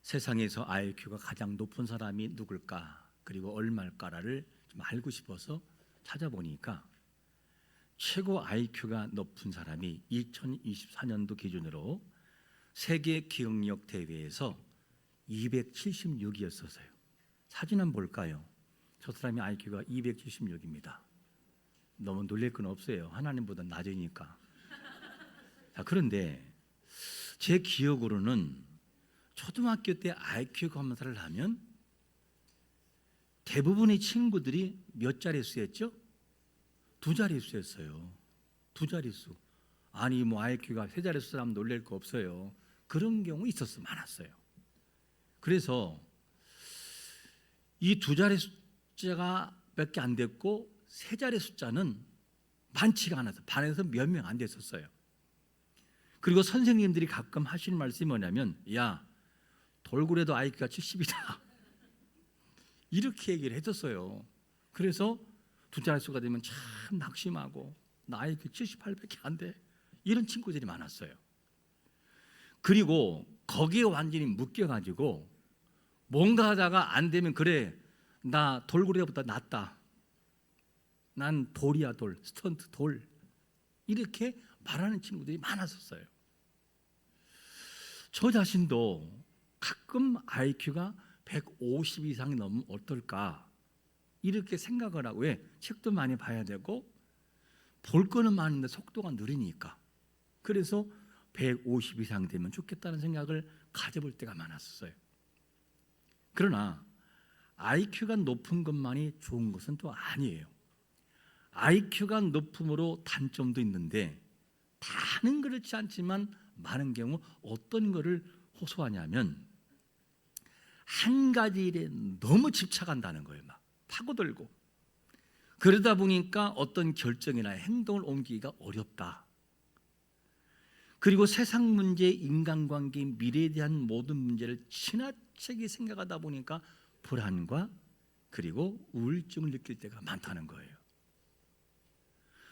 세상에서 IQ가 가장 높은 사람이 누굴까, 그리고 얼마일까를 좀 알고 싶어서 찾아보니까 최고 IQ가 높은 사람이 2024년도 기준으로 세계 기억력 대회에서 276이었어요. 사진 한번 볼까요? 저 사람이 IQ가 276입니다. 너무 놀랄 건 없어요. 하나님보다 낮으니까. 자, 그런데 제 기억으로는 초등학교 때 IQ 검사를 하면 대부분의 친구들이 몇 자릿수였죠? 2자릿수였어요. 2자릿수. 아니 뭐 IQ가 3자릿수 사람 놀랄 거 없어요. 그런 경우 있었어, 많았어요. 그래서 이 2자릿수가 몇 개 안 됐고 3자릿 숫자는 많지가 않아서 반에서 몇 명 안 됐었어요. 그리고 선생님들이 가끔 하시는 말씀이 뭐냐면, 야, 돌고래도 IQ가 70이다 이렇게 얘기를 했었어요. 그래서 2자릿수가 되면 참 낙심하고 나 IQ 78밖에 안 돼, 이런 친구들이 많았어요. 그리고 거기에 완전히 묶여가지고 뭔가 하다가 안 되면, 그래 나 돌고래보다 낫다, 난 돌이야 돌, 스턴트 돌, 이렇게 말하는 친구들이 많았었어요. 저 자신도 가끔 IQ가 150 이상이 넘으면 어떨까 이렇게 생각을 하고, 왜? 책도 많이 봐야 되고 볼 거는 많은데 속도가 느리니까. 그래서 150 이상 되면 좋겠다는 생각을 가져볼 때가 많았어요. 그러나 IQ가 높은 것만이 좋은 것은 또 아니에요. IQ가 높음으로 단점도 있는데, 다는 그렇지 않지만 많은 경우 어떤 것을 호소하냐면 한 가지 일에 너무 집착한다는 거예요. 막 파고들고. 그러다 보니까 어떤 결정이나 행동을 옮기기가 어렵다. 그리고 세상 문제, 인간관계, 미래에 대한 모든 문제를 지나치게 생각하다 보니까 불안과 그리고 우울증을 느낄 때가 많다는 거예요.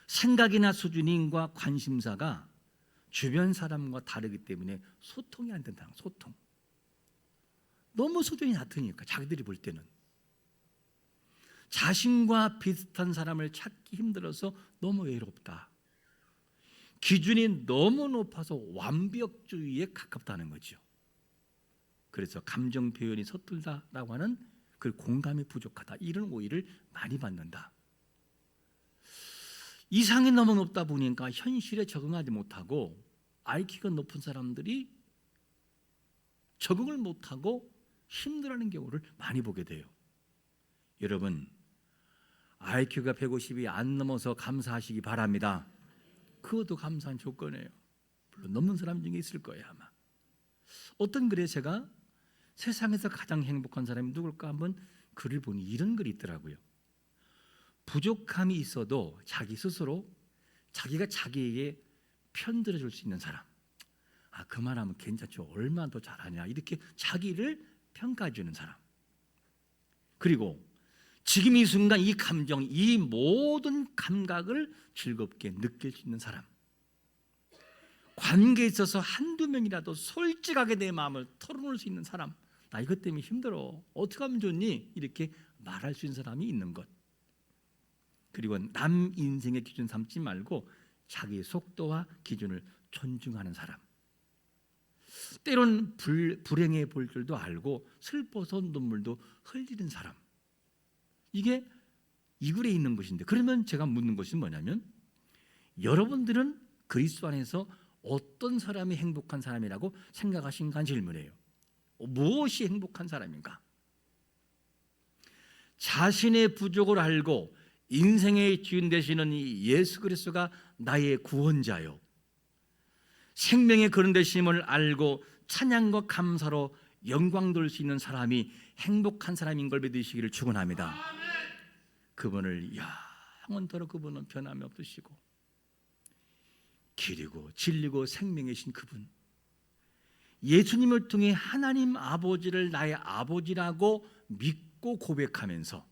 생각이나 수준과 관심사가 주변 사람과 다르기 때문에 소통이 안 된다는 거예요. 소통. 너무 수준이 낮으니까 자기들이 볼 때는 자신과 비슷한 사람을 찾기 힘들어서 너무 외롭다. 기준이 너무 높아서 완벽주의에 가깝다는 거죠. 그래서 감정 표현이 서툴다라고 하는 그 공감이 부족하다, 이런 오해를 많이 받는다. 이상이 너무 높다 보니까 현실에 적응하지 못하고 IQ가 높은 사람들이 적응을 못하고 힘들어하는 경우를 많이 보게 돼요. 여러분, IQ가 150이 안 넘어서 감사하시기 바랍니다. 그것도 감사한 조건이에요. 물론 넘는 사람 중에 있을 거예요 아마. 어떤 글에 제가 세상에서 가장 행복한 사람이 누굴까 한번 글을 보니 이런 글이 있더라고요. 부족함이 있어도 자기 스스로 자기가 자기에게 편들어줄 수 있는 사람. 아, 그만하면 괜찮죠, 얼마나 더 잘하냐, 이렇게 자기를 평가해주는 사람. 그리고 지금 이 순간 이 감정, 이 모든 감각을 즐겁게 느낄 수 있는 사람. 관계에 있어서 한두 명이라도 솔직하게 내 마음을 털어놓을 수 있는 사람. 나 이것 때문에 힘들어, 어떻게 하면 좋니? 이렇게 말할 수 있는 사람이 있는 것. 그리고 남 인생의 기준 삼지 말고 자기의 속도와 기준을 존중하는 사람. 때론 불행해 보일 줄도 알고 슬퍼서 눈물도 흘리는 사람. 이게 이 글에 있는 것인데, 그러면 제가 묻는 것이 뭐냐면, 여러분들은 그리스도 안에서 어떤 사람이 행복한 사람이라고 생각하신가 질문해요. 무엇이 행복한 사람인가? 자신의 부족을 알고 인생의 주인 되시는 이 예수 그리스도가 나의 구원자요, 생명의 그런 되심을 알고 찬양과 감사로 영광 돌 수 있는 사람이 행복한 사람인 걸 믿으시기를 축원합니다. 그분을 영원토록 그분은 변함이 없으시고 길이고 진리고 생명이신 그분, 예수님을 통해 하나님 아버지를 나의 아버지라고 믿고 고백하면서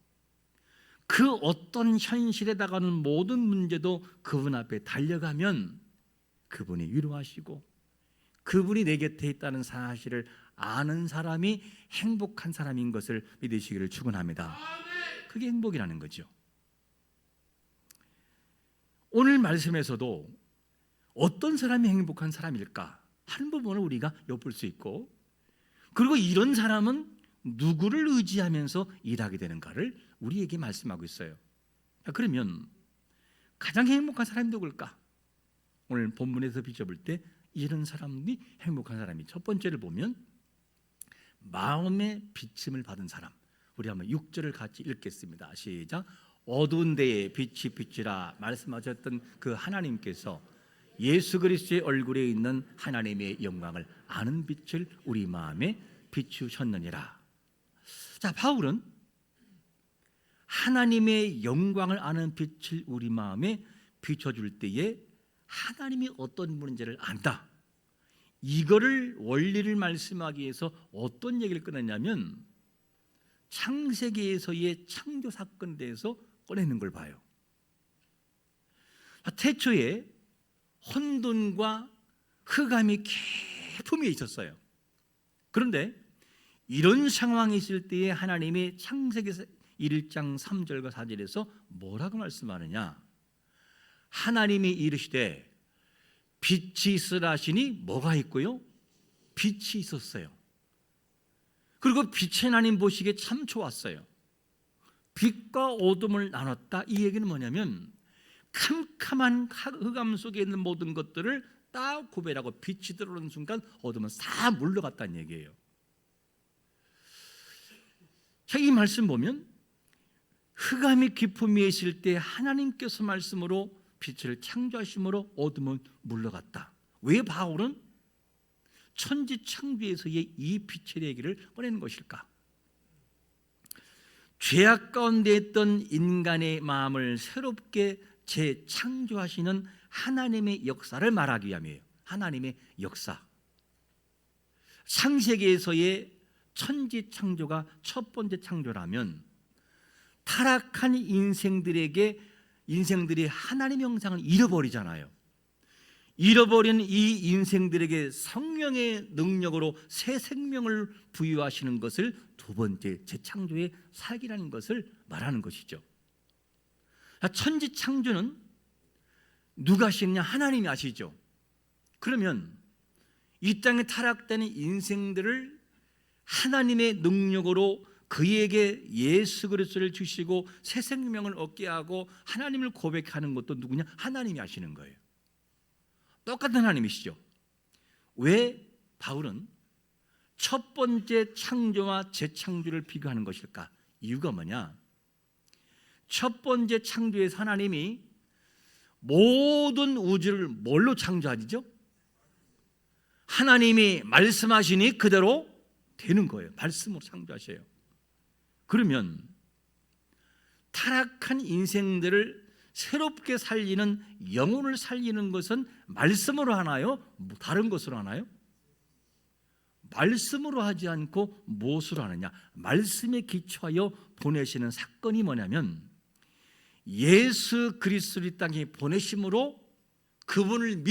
그 어떤 현실에 다가오는 모든 문제도 그분 앞에 달려가면 그분이 위로하시고 그분이 내 곁에 있다는 사실을 아는 사람이 행복한 사람인 것을 믿으시기를 축원합니다. 그게 행복이라는 거죠. 오늘 말씀에서도 어떤 사람이 행복한 사람일까 하는 부분을 우리가 엿볼 수 있고, 그리고 이런 사람은 누구를 의지하면서 일하게 되는가를 우리에게 말씀하고 있어요. 그러면 가장 행복한 사람이 누굴까? 오늘 본문에서 비춰볼 때 이런 사람이 행복한 사람이, 첫 번째를 보면 마음의 비침을 받은 사람. 우리 한번 6절을 같이 읽겠습니다. 시작. 어두운 데에 빛이 비치라 말씀하셨던 그 하나님께서 예수 그리스도의 얼굴에 있는 하나님의 영광을 아는 빛을 우리 마음에 비추셨느니라. 자, 바울은 하나님의 영광을 아는 빛을 우리 마음에 비춰줄 때에 하나님이 어떤 분인지를 안다. 이거를 원리를 말씀하기 위해서 어떤 얘기를 꺼냈냐면 창세기에서의 창조 사건에 대해서 꺼내는 걸 봐요. 태초에 혼돈과 흑암이 깊음에 있었어요. 그런데 이런 상황이 있을 때에 하나님이 창세기 1장 3절과 4절에서 뭐라고 말씀하느냐? 하나님이 이르시되 빛이 있으라 하시니 뭐가 있고요? 빛이 있었어요. 그리고 빛의 하나님 보시기에 참 좋았어요. 빛과 어둠을 나눴다. 이 얘기는 뭐냐면 캄캄한 흑암 속에 있는 모든 것들을 딱 구별하고 빛이 들어오는 순간 어둠은 다 물러갔다는 얘기예요. 자, 이 말씀 보면 흑암이 깊음 위에 있을 때 하나님께서 말씀으로 빛을 창조하심으로 어둠은 물러갔다. 왜 바울은 천지창조에서의 이 빛의 얘기를 꺼내는 것일까? 죄악 가운데 있던 인간의 마음을 새롭게 재창조하시는 하나님의 역사를 말하기 위함이에요. 하나님의 역사. 창세기에서의 천지창조가 첫 번째 창조라면 타락한 인생들이 하나님의 형상을 잃어버리잖아요. 잃어버린 이 인생들에게 성령의 능력으로 새 생명을 부여하시는 것을 두 번째 재창조의 사역이라는 것을 말하는 것이죠. 천지창조는 누가 하시느냐? 하나님이 하시죠. 그러면 이 땅에 타락되는 인생들을 하나님의 능력으로 그에게 예수 그리스도를 주시고 새 생명을 얻게 하고 하나님을 고백하는 것도 누구냐? 하나님이 하시는 거예요. 똑같은 하나님이시죠. 왜 바울은 첫 번째 창조와 재창조를 비교하는 것일까? 이유가 뭐냐? 첫 번째 창조에서 하나님이 모든 우주를 뭘로 창조하시죠? 하나님이 말씀하시니 그대로 되는 거예요. 말씀으로 창조하셔요. 그러면 타락한 인생들을 새롭게 살리는, 영혼을 살리는 것은 말씀으로 하나요? 다른 것으로 하나요? 말씀으로 하지 않고 무엇으로 하느냐? 말씀에 기초하여 보내시는 사건이 뭐냐면 예수 그리스도를 이 땅에 보내심으로 그분을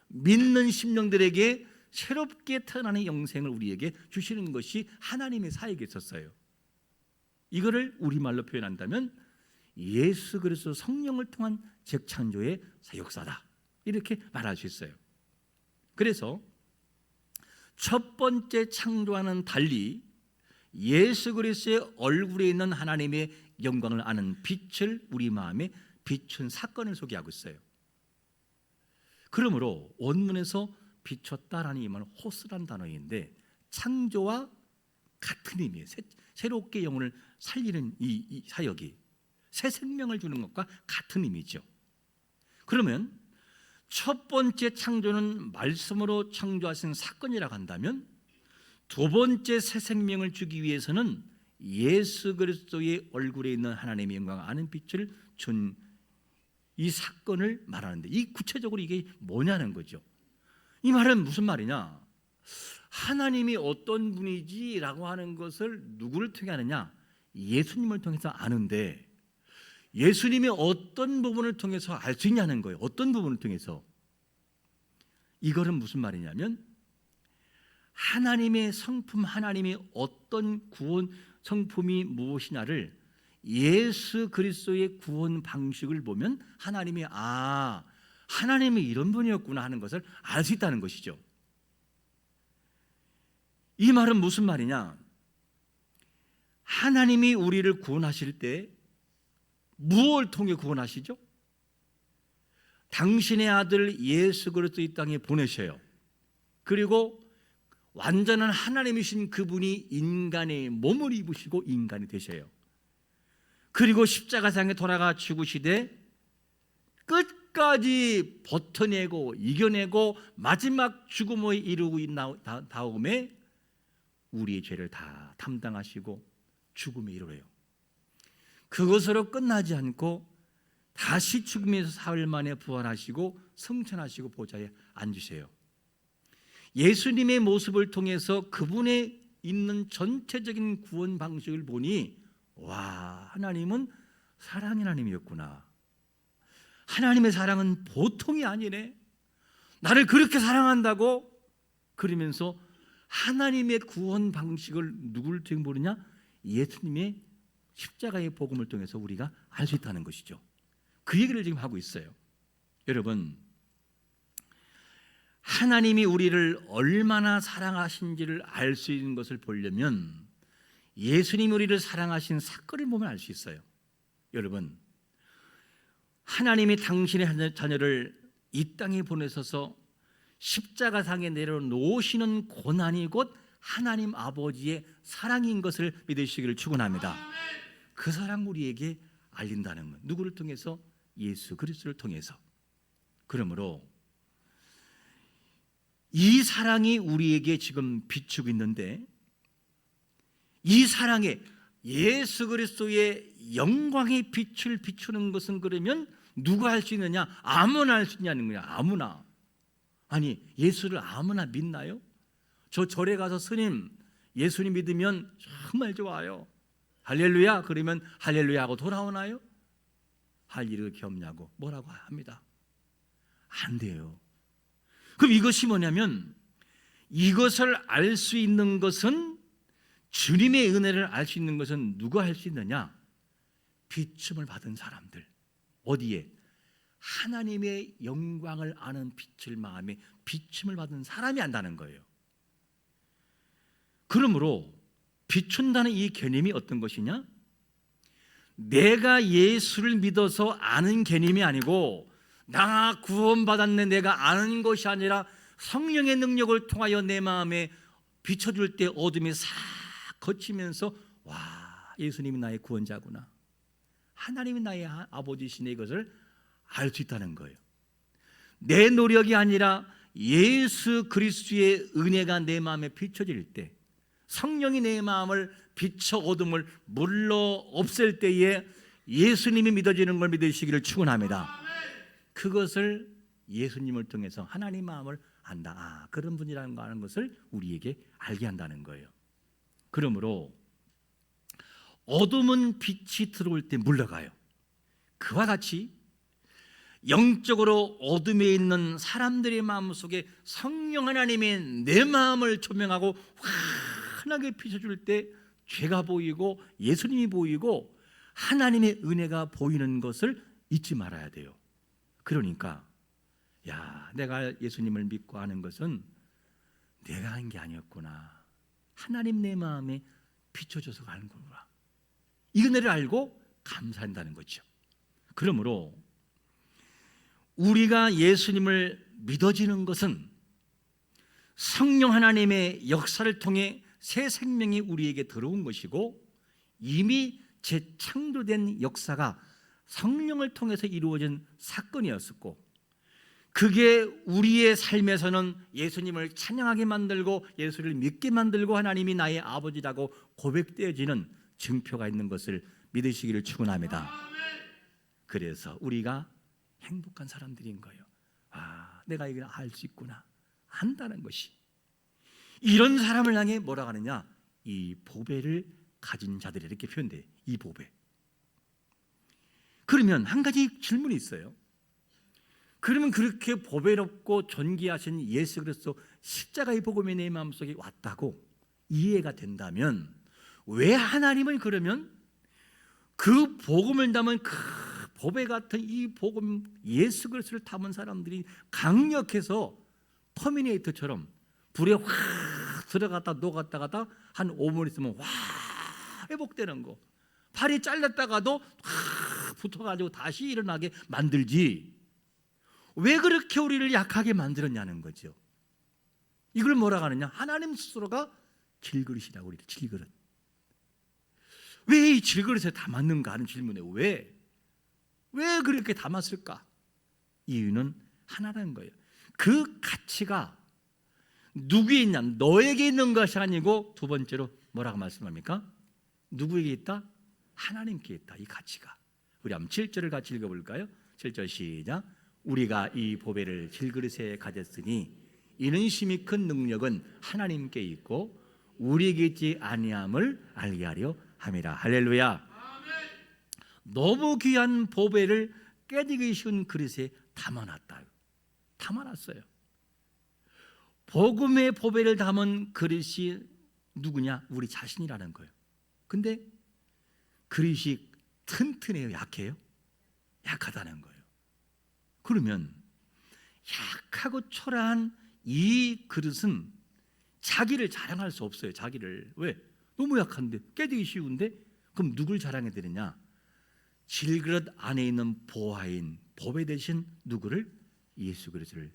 믿는 심령들에게 새롭게 태어나는 영생을 우리에게 주시는 것이 하나님의 사역에 있었어요. 이거를 우리말로 표현한다면 예수 그리스도 성령을 통한 재창조의 역사다, 이렇게 말할 수 있어요. 그래서 첫 번째 창조와는 달리 예수 그리스도의 얼굴에 있는 하나님의 영광을 아는 빛을 우리 마음에 비춘 사건을 소개하고 있어요. 그러므로 원문에서 비췄다라는 이 말은 호스란 단어인데 창조와 같은 의미예요. 새롭게 영혼을 살리는 이 사역이 새 생명을 주는 것과 같은 의미죠. 그러면 첫 번째 창조는 말씀으로 창조하신 사건이라고 한다면 두 번째 새 생명을 주기 위해서는 예수 그리스도의 얼굴에 있는 하나님의 영광을 아는 빛을 준 이 사건을 말하는데, 이 구체적으로 이게 뭐냐는 거죠. 이 말은 무슨 말이냐? 하나님이 어떤 분이지라고 하는 것을 누구를 통해 하느냐? 예수님을 통해서 아는데 예수님이 어떤 부분을 통해서 알 수 있냐는 거예요. 어떤 부분을 통해서? 이거는 무슨 말이냐면 하나님의 성품, 하나님이 어떤 구원 성품이 무엇이냐를 예수 그리스도의 구원 방식을 보면 하나님이 하나님이 이런 분이었구나 하는 것을 알 수 있다는 것이죠. 이 말은 무슨 말이냐? 하나님이 우리를 구원하실 때 무엇을 통해 구원하시죠? 당신의 아들 예수 그리스도 이 땅에 보내셔요. 그리고 완전한 하나님이신 그분이 인간의 몸을 입으시고 인간이 되셔요. 그리고 십자가상에 돌아가 죽으시되 끝까지 버텨내고 이겨내고 마지막 죽음을 이루고 다음에 우리의 죄를 다 담당하시고 죽음에 이르러요. 그것으로 끝나지 않고 다시 죽음에서 사흘 만에 부활하시고 승천하시고 보좌에 앉으세요. 예수님의 모습을 통해서 그분의 있는 전체적인 구원 방식을 보니 하나님은 사랑의 하나님이었구나. 하나님의 사랑은 보통이 아니네. 나를 그렇게 사랑한다고? 그러면서 하나님의 구원 방식을 누구를 통해 모르냐? 예수님의 십자가의 복음을 통해서 우리가 알 수 있다는 것이죠. 그 얘기를 지금 하고 있어요. 여러분, 하나님이 우리를 얼마나 사랑하신지를 알 수 있는 것을 보려면 예수님이 우리를 사랑하신 사건을 보면 알 수 있어요. 여러분, 하나님이 당신의 자녀를 이 땅에 보내셔서 십자가상에 내려놓으시는 고난이 곧 하나님 아버지의 사랑인 것을 믿으시기를 축원합니다. 그 사랑 우리에게 알린다는 것. 누구를 통해서? 예수 그리스도를 통해서. 그러므로 이 사랑이 우리에게 지금 비추고 있는데, 이 사랑에 예수 그리스도의 영광의 빛을 비추는 것은 그러면 누가 할 수 있느냐? 아무나 할 수 있냐는 거야. 아무나. 아니, 예수를 아무나 믿나요? 저 절에 가서 스님 예수님 믿으면 정말 좋아요, 할렐루야, 그러면 할렐루야 하고 돌아오나요? 할 일이 그렇게 없냐고 뭐라고 합니다. 안 돼요. 그럼 이것이 뭐냐면, 이것을 알 수 있는 것은, 주님의 은혜를 알 수 있는 것은 누가 할 수 있느냐? 비춤을 받은 사람들. 어디에? 하나님의 영광을 아는 빛을 마음에 비춤을 받은 사람이 안다는 거예요. 그러므로 비춘다는 이 개념이 어떤 것이냐? 내가 예수를 믿어서 아는 개념이 아니고, 나 구원받았네 내가 아는 것이 아니라 성령의 능력을 통하여 내 마음에 비춰줄 때 어둠이 싹 거치면서 예수님이 나의 구원자구나, 하나님이 나의 아버지시네, 이것을 알 수 있다는 거예요. 내 노력이 아니라 예수 그리스도의 은혜가 내 마음에 비춰질 때, 성령이 내 마음을 비춰 어둠을 물러 없앨 때에 예수님이 믿어지는 걸 믿으시기를 축원합니다. 그것을 예수님을 통해서 하나님 마음을 안다. 그런 분이라는 거 아는 것을 우리에게 알게 한다는 거예요. 그러므로 어둠은 빛이 들어올 때 물러가요. 그와 같이 영적으로 어둠에 있는 사람들의 마음 속에 성령 하나님이 내 마음을 조명하고 환하게 비춰줄 때 죄가 보이고 예수님이 보이고 하나님의 은혜가 보이는 것을 잊지 말아야 돼요. 그러니까 내가 예수님을 믿고 하는 것은 내가 한 게 아니었구나, 하나님 내 마음에 비춰줘서 가는 거구나, 이 은혜를 알고 감사한다는 거죠. 그러므로 우리가 예수님을 믿어지는 것은 성령 하나님의 역사를 통해 새 생명이 우리에게 들어온 것이고, 이미 재창조된 역사가 성령을 통해서 이루어진 사건이었었고, 그게 우리의 삶에서는 예수님을 찬양하게 만들고 예수를 믿게 만들고 하나님이 나의 아버지라고 고백되어지는 증표가 있는 것을 믿으시기를 축원합니다. 그래서 우리가 행복한 사람들인 거예요. 내가 이걸 알 수 있구나, 안다는 것이. 이런 사람을 향해 뭐라고 하느냐? 이 보배를 가진 자들이, 이렇게 표현돼요. 이 보배. 그러면 한 가지 질문이 있어요. 그러면 그렇게 보배롭고 존귀하신 예수 그리스도 십자가의 복음이 내 마음속에 왔다고 이해가 된다면 왜 하나님은 그러면 그 복음을 담은 그 보배 같은 이 복음 예수 그리스도를 담은 사람들이 강력해서 터미네이터처럼 불에 확 들어갔다 녹았다가다 한 5분 있으면 와 회복되는 거, 팔이 잘렸다가도 확 붙어가지고 다시 일어나게 만들지 왜 그렇게 우리를 약하게 만들었냐는 거죠. 이걸 뭐라고 하느냐, 하나님 스스로가 질그릇이라고. 우리를 질그릇. 왜 이 질그릇에 담았는가 하는 질문에 왜 그렇게 담았을까? 이유는 하나라는 거예요. 그 가치가 누구에 있냐, 너에게 있는 것이 아니고 두 번째로 뭐라고 말씀합니까? 누구에게 있다? 하나님께 있다. 이 가치가. 우리 한번 7절을 같이 읽어볼까요? 7절 시작. 우리가 이 보배를 질그릇에 가졌으니 이는 심히 큰 능력은 하나님께 있고 우리에게 있지 아니함을 알게 하려 함이라. 할렐루야. 너무 귀한 보배를 깨지기 쉬운 그릇에 담아놨다. 담아놨어요. 복음의 보배를 담은 그릇이 누구냐? 우리 자신이라는 거예요. 근데 그릇이 튼튼해요? 약해요? 약하다는 거예요. 그러면 약하고 초라한 이 그릇은 자기를 자랑할 수 없어요. 자기를. 왜? 너무 약한데, 깨지기 쉬운데. 그럼 누굴 자랑해야 되느냐? 질그릇 안에 있는 보화인 보배 대신 누구를? 예수 그리스도를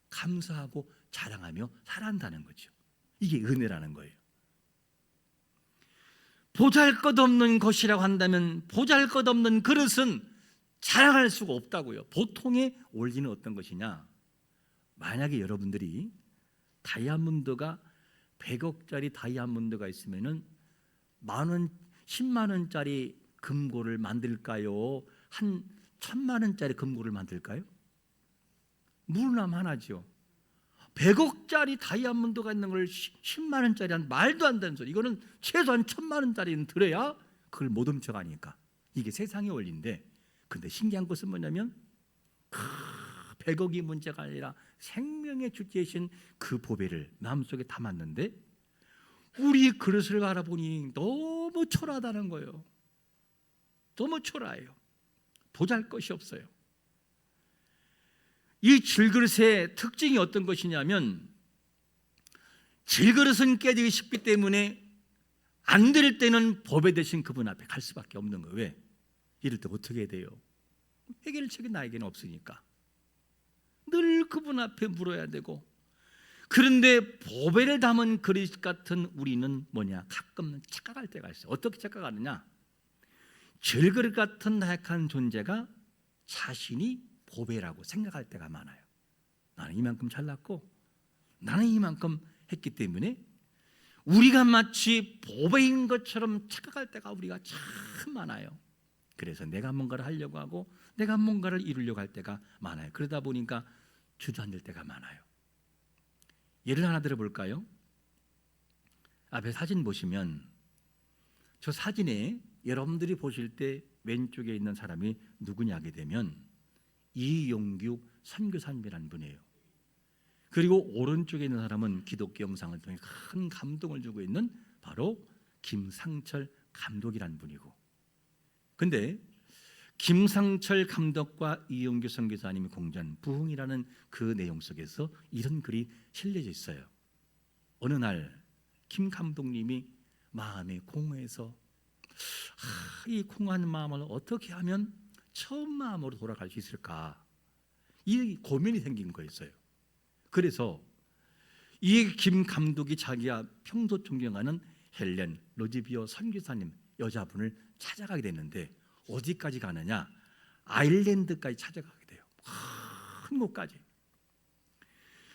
감사하고 자랑하며 살아간다는 거죠. 이게 은혜라는 거예요. 보잘것없는 것이라고 한다면 보잘것없는 그릇은 자랑할 수가 없다고요. 보통의 원리는 어떤 것이냐? 만약에 여러분들이 다이아몬드가 100억짜리 다이아몬드가 있으면은 만원, 10만 원짜리 금고를 만들까요? 한 1000만 원짜리 금고를 만들까요? 물론 하나죠. 100억짜리 다이아몬드가 있는 걸 10만 원짜리 한 말도 안 되는 소리. 이거는 최소한 1000만 원짜리는 들어야 그걸 못 훔쳐가니까. 이게 세상의 원리인데, 근데 신기한 것은 뭐냐면 100억이 문제가 아니라 생명의 주체이신 그 보배를 마음속에 담았는데 우리 그릇을 바라보니 너무 초라하다는 거예요. 너무 초라해요. 보잘것이 없어요. 이 질그릇의 특징이 어떤 것이냐면 질그릇은 깨지기 쉽기 때문에 안 될 때는 보배 대신 그분 앞에 갈 수밖에 없는 거예요. 왜? 이럴 때 어떻게 해야 돼요? 해결책이 나에게는 없으니까 늘 그분 앞에 물어야 되고, 그런데 보배를 담은 그릇 같은 우리는 뭐냐? 가끔 착각할 때가 있어요. 어떻게 착각하느냐? 질그릇 같은 나약한 존재가 자신이 보배라고 생각할 때가 많아요. 나는 이만큼 잘났고 나는 이만큼 했기 때문에 우리가 마치 보배인 것처럼 착각할 때가 우리가 참 많아요. 그래서 내가 뭔가를 하려고 하고 내가 뭔가를 이루려고 할 때가 많아요. 그러다 보니까 주저앉을 때가 많아요. 예를 하나 들어볼까요? 앞에 사진 보시면 저 사진에 여러분들이 보실 때 왼쪽에 있는 사람이 누구냐 하게 되면 이용규 선교사님이라는 분이에요. 그리고 오른쪽에 있는 사람은 기독교 영상을 통해 큰 감동을 주고 있는 바로 김상철 감독이라는 분이고, 근데 김상철 감독과 이용규 선교사님이 공유한 부흥이라는 그 내용 속에서 이런 글이 실려져 있어요. 어느 날 김 감독님이 마음이 공허해서 이 공허한 마음을 어떻게 하면 처음 마음으로 돌아갈 수 있을까, 이 고민이 생긴 거였어요. 그래서 이 김 감독이 자기가 평소 존경하는 헬렌 로즈비어 선교사님 여자분을 찾아가게 됐는데 어디까지 가느냐? 아일랜드까지 찾아가게 돼요. 큰 곳까지.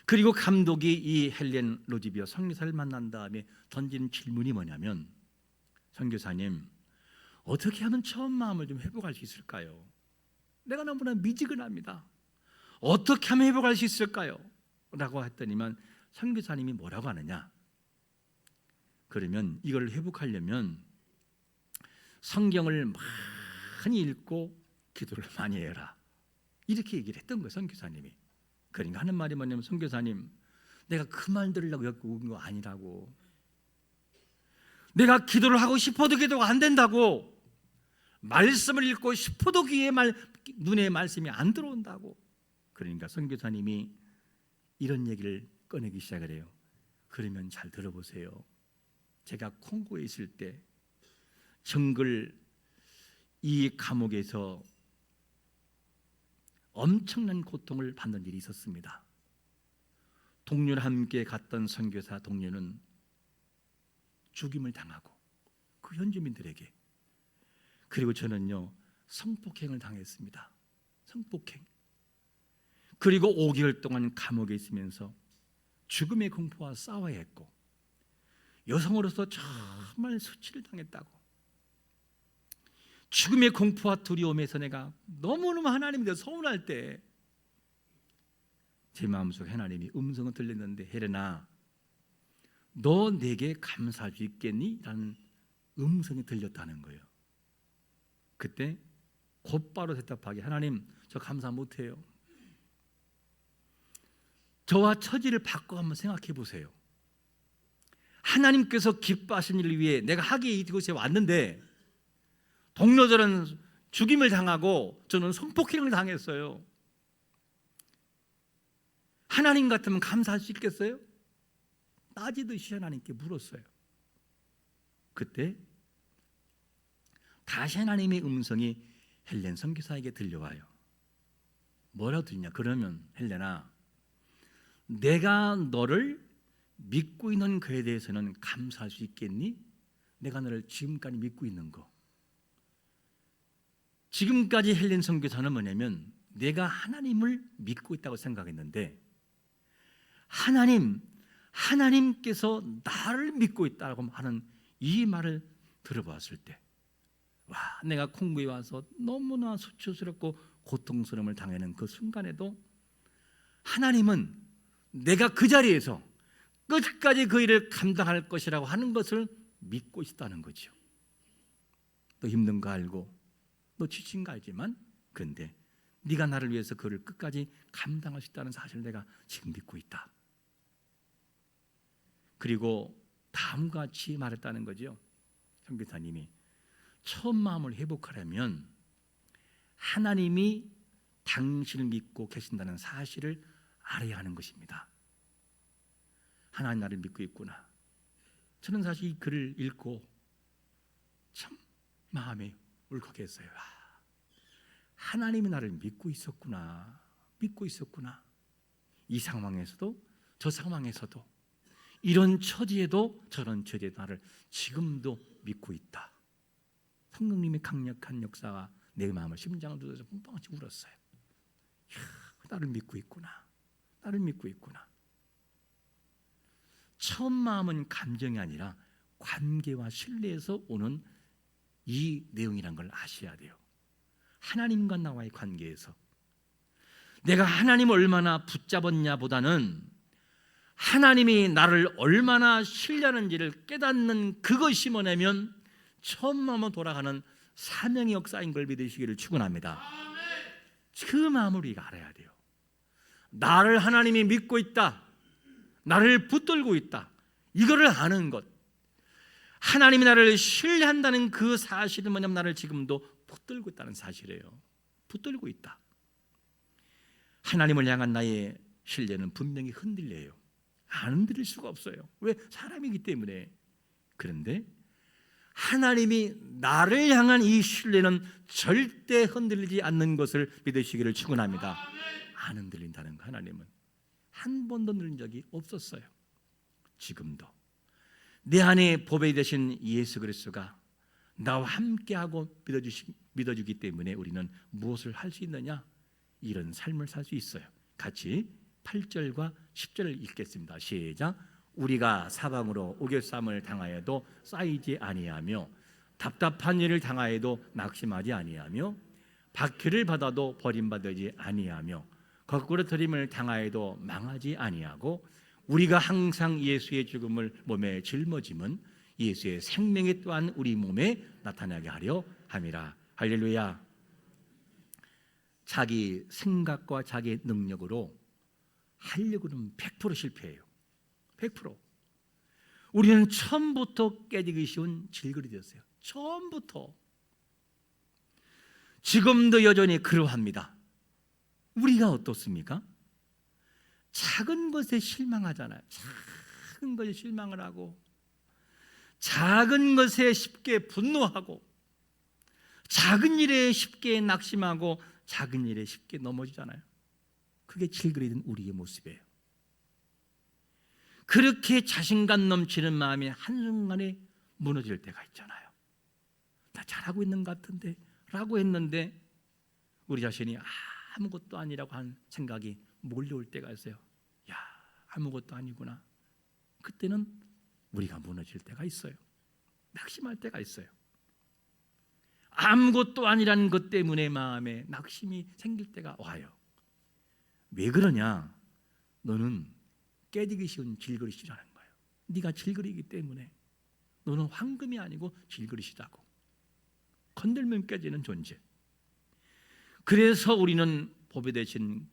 그리고 감독이 이 헬렌 로즈비어 선교사를 만난 다음에 던진 질문이 뭐냐면, 선교사님 어떻게 하면 처음 마음을 좀 회복할 수 있을까요? 내가 너무나 미지근합니다. 어떻게 하면 회복할 수 있을까요? 라고 했더니만 선교사님이 뭐라고 하느냐? 그러면 이걸 회복하려면 성경을 많이 읽고 기도를 많이 해라. 이렇게 얘기를 했던 거예요, 선교사님이. 그러니까 하는 말이 뭐냐면, 선교사님, 내가 그 말 들으려고 여기 온 거 아니라고. 내가 기도를 하고 싶어도 기도가 안 된다고. 말씀을 읽고 싶어도 눈에 말씀이 안 들어온다고. 그러니까 선교사님이 이런 얘기를 꺼내기 시작을 해요. 그러면 잘 들어보세요. 제가 콩고에 있을 때 정글 이 감옥에서 엄청난 고통을 받는 일이 있었습니다. 동료와 함께 갔던 선교사 동료는 죽임을 당하고 그 현지민들에게, 그리고 저는요 성폭행을 당했습니다. 성폭행. 그리고 5개월 동안 감옥에 있으면서 죽음의 공포와 싸워야 했고, 여성으로서 정말 수치를 당했다고. 죽음의 공포와 두려움에서 내가 너무너무 하나님에 대해서 서운할 때 제 마음속에 하나님이 음성을 들렸는데, 헬레나, 너 내게 감사할 수 있겠니? 라는 음성이 들렸다는 거예요. 그때 곧바로 대답하게, 하나님, 저 감사 못해요. 저와 처지를 바꿔 한번 생각해 보세요. 하나님께서 기뻐하신 일을 위해 내가 하기 이곳에 왔는데 동료들은 죽임을 당하고 저는 성폭행을 당했어요. 하나님 같으면 감사할 수 있겠어요? 따지듯이 하나님께 물었어요. 그때 다시 하나님의 음성이 헬렌 선교사에게 들려와요. 뭐라고 들리냐? 그러면 헬렌아, 내가 너를 믿고 있는 그에 대해서는 감사할 수 있겠니? 내가 너를 지금까지 믿고 있는 거. 지금까지 헬렌 선교사는 뭐냐면, 내가 하나님을 믿고 있다고 생각했는데 하나님께서 나를 믿고 있다고 하는 이 말을 들어봤을 때, 와, 내가 콩고에 와서 너무나 수치스럽고 고통스러움을 당하는 그 순간에도 하나님은 내가 그 자리에서 끝까지 그 일을 감당할 것이라고 하는 것을 믿고 있다는 거죠. 너 힘든 거 알고, 너 지친 거 알지만, 그런데 네가 나를 위해서 그를 끝까지 감당할 수 있다는 사실을 내가 지금 믿고 있다. 그리고 다음과 같이 말했다는 거죠. 선교사님이 처음 마음을 회복하려면 하나님이 당신을 믿고 계신다는 사실을 알아야 하는 것입니다. 하나님 나를 믿고 있구나. 저는 사실 이 글을 읽고 참 마음이 울컥했어요. 하나님이 나를 믿고 있었구나. 믿고 있었구나. 이 상황에서도 저 상황에서도, 이런 처지에도 저런 처지에도 나를 지금도 믿고 있다. 성령님의 강력한 역사가 내 마음을, 심장을 뚫어서 뻥뻥치 울었어요. 나를 믿고 있구나. 나를 믿고 있구나. 처음 마음은 감정이 아니라 관계와 신뢰에서 오는 이 내용이란 걸 아셔야 돼요. 하나님과 나와의 관계에서 내가 하나님을 얼마나 붙잡았냐 보다는 하나님이 나를 얼마나 신뢰하는지를 깨닫는, 그것이 뭐냐면 처음 마음으로 돌아가는 사명의 역사인 걸 믿으시기를 축원합니다. 그 마음을 우리가 알아야 돼요. 나를 하나님이 믿고 있다, 나를 붙들고 있다, 이거를 아는 것, 하나님이 나를 신뢰한다는 그 사실은 뭐냐면 나를 지금도 붙들고 있다는 사실이에요. 붙들고 있다. 하나님을 향한 나의 신뢰는 분명히 흔들려요. 안 흔들릴 수가 없어요. 왜? 사람이기 때문에. 그런데 하나님이 나를 향한 이 신뢰는 절대 흔들리지 않는 것을 믿으시기를 축원합니다. 안 흔들린다는 거, 하나님은 한 번도 흔들린 적이 없었어요. 지금도 내 안에 보배 되신 예수 그리스도가 나와 함께하고 믿어주기 때문에 우리는 무엇을 할 수 있느냐? 이런 삶을 살 수 있어요. 같이 8절과 10절을 읽겠습니다. 시작. 우리가 사방으로 우겨쌈을 당하여도 쌓이지 아니하며 답답한 일을 당하여도 낙심하지 아니하며 박해를 받아도 버림받지 아니하며 거꾸로 들임을 당하여도 망하지 아니하고 우리가 항상 예수의 죽음을 몸에 짊어짐은 예수의 생명이 또한 우리 몸에 나타나게 하려 함이라. 할렐루야. 자기 생각과 자기 능력으로 하려고 하면 100% 실패해요. 100%. 우리는 처음부터 깨지기 쉬운 질그릇이 되었어요. 처음부터. 지금도 여전히 그러합니다. 우리가 어떻습니까? 작은 것에 실망하잖아요. 작은 것에 실망을 하고, 작은 것에 쉽게 분노하고, 작은 일에 쉽게 낙심하고, 작은 일에 쉽게 넘어지잖아요. 그게 질그릇인 우리의 모습이에요. 그렇게 자신감 넘치는 마음이 한순간에 무너질 때가 있잖아요. 나 잘하고 있는 것 같은데 라고 했는데 우리 자신이 아무것도 아니라고 하는 생각이 몰려올 때가 있어요. 야, 아무것도 아니구나. 그때는 우리가 무너질 때가 있어요. 낙심할 때가 있어요. 아무것도 아니라는 것 때문에 마음에 낙심이 생길 때가 와요. 왜 그러냐? 너는 깨지기 쉬운 질그릇이라는 거예요. 네가 질그릇이기 때문에. 너는 황금이 아니고 질그릇이라고. 건들면 깨지는 존재. 그래서 우리는 보배 대신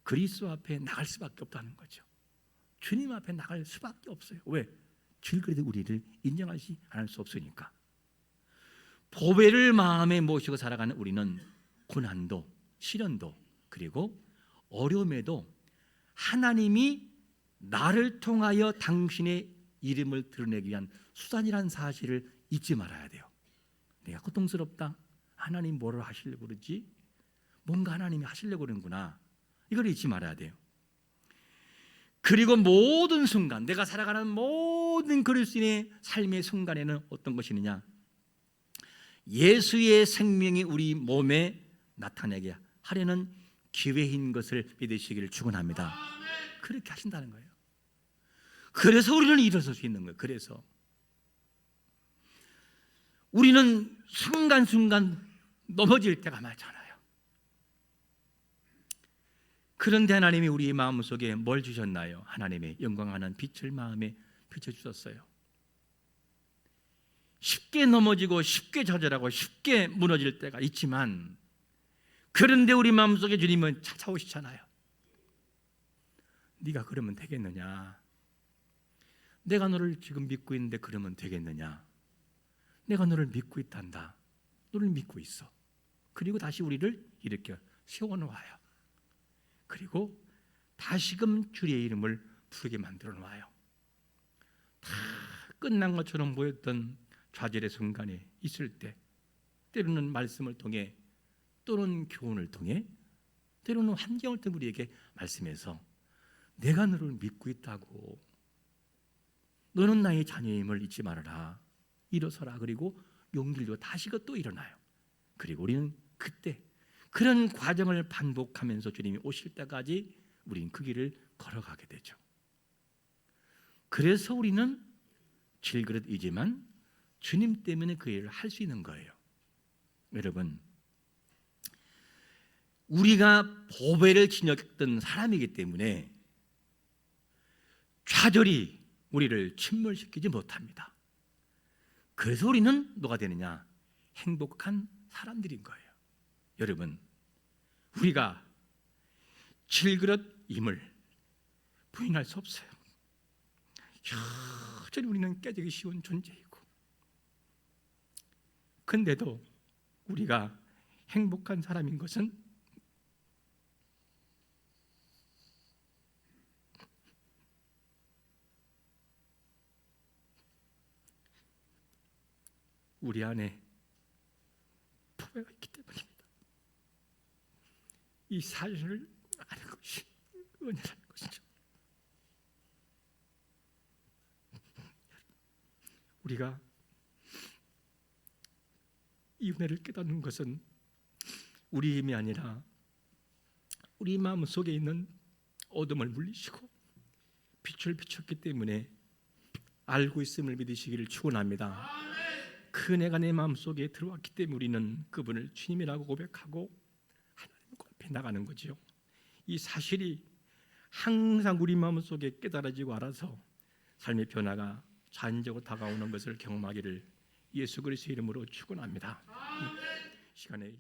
그리스도 앞에 나갈 수밖에 없다는 거죠. 주님 앞에 나갈 수밖에 없어요. 왜? 질그릇 우리를 인정하지 않을 수 없으니까. 보배를 마음에 모시고 살아가는 우리는 고난도, 시련도, 그리고 어려움에도 하나님이 나를 통하여 당신의 이름을 드러내기 위한 수단이라는 사실을 잊지 말아야 돼요. 내가 고통스럽다. 하나님 뭐를 하시려고 그러지? 뭔가 하나님이 하시려고 그러는구나. 이걸 잊지 말아야 돼요. 그리고 모든 순간, 내가 살아가는 모든 그리스도인의 삶의 순간에는 어떤 것이 있느냐? 예수의 생명이 우리 몸에 나타나게 하려는 기회인 것을 믿으시기를 축원합니다. 그렇게 하신다는 거예요. 그래서 우리는 일어설 수 있는 거예요. 그래서 우리는 순간순간 넘어질 때가 많잖아요. 그런데 하나님이 우리 마음속에 뭘 주셨나요? 하나님의 영광하는 빛을 마음에 비춰주셨어요. 쉽게 넘어지고 쉽게 좌절하고 쉽게 무너질 때가 있지만, 그런데 우리 마음속에 주님은 찾아오시잖아요. 네가 그러면 되겠느냐? 내가 너를 지금 믿고 있는데 그러면 되겠느냐? 내가 너를 믿고 있단다. 너를 믿고 있어. 그리고 다시 우리를 이렇게 세워놓아요. 그리고 다시금 주의 이름을 부르게 만들어 놓아요. 다 끝난 것처럼 보였던 좌절의 순간에 있을 때, 때로는 말씀을 통해, 또는 교훈을 통해, 때로는 환경을 통해 우리에게 말씀해서 내가 너를 믿고 있다고, 너는 나의 자녀임을 잊지 말아라, 일어서라. 그리고 용기를 주고 다시 또 일어나요. 그리고 우리는 그때 그런 과정을 반복하면서 주님이 오실 때까지 우리는 그 길을 걸어가게 되죠. 그래서 우리는 질그릇이지만 주님 때문에 그 일을 할 수 있는 거예요. 여러분, 우리가 보배를 지녔던 사람이기 때문에 좌절이 우리를 침몰시키지 못합니다. 그래서 우리는 뭐가 되느냐? 행복한 사람들인 거예요. 여러분, 우리가 질그릇임을 부인할 수 없어요. 여전히 우리는 깨지기 쉬운 존재이고, 근데도 우리가 행복한 사람인 것은 우리 안에 보배가 있기 때문입니다. 이 사실을 아는 것이 은혜라는 것이죠. 우리가 이 은혜를 깨닫는 것은 우리 힘이 아니라 우리 마음 속에 있는 어둠을 물리시고 빛을 비췄기 때문에 알고 있음을 믿으시기를 축원합니다. 그 은혜가 내 마음 속에 들어왔기 때문에 우리는 그분을 주님이라고 고백하고 하나님 앞에 나가는 거죠. 이 사실이 항상 우리 마음 속에 깨달아지고 알아서 삶의 변화가 자연적으로 다가오는 것을 경험하기를 예수 그리스도의 이름으로 축원합니다. 시간에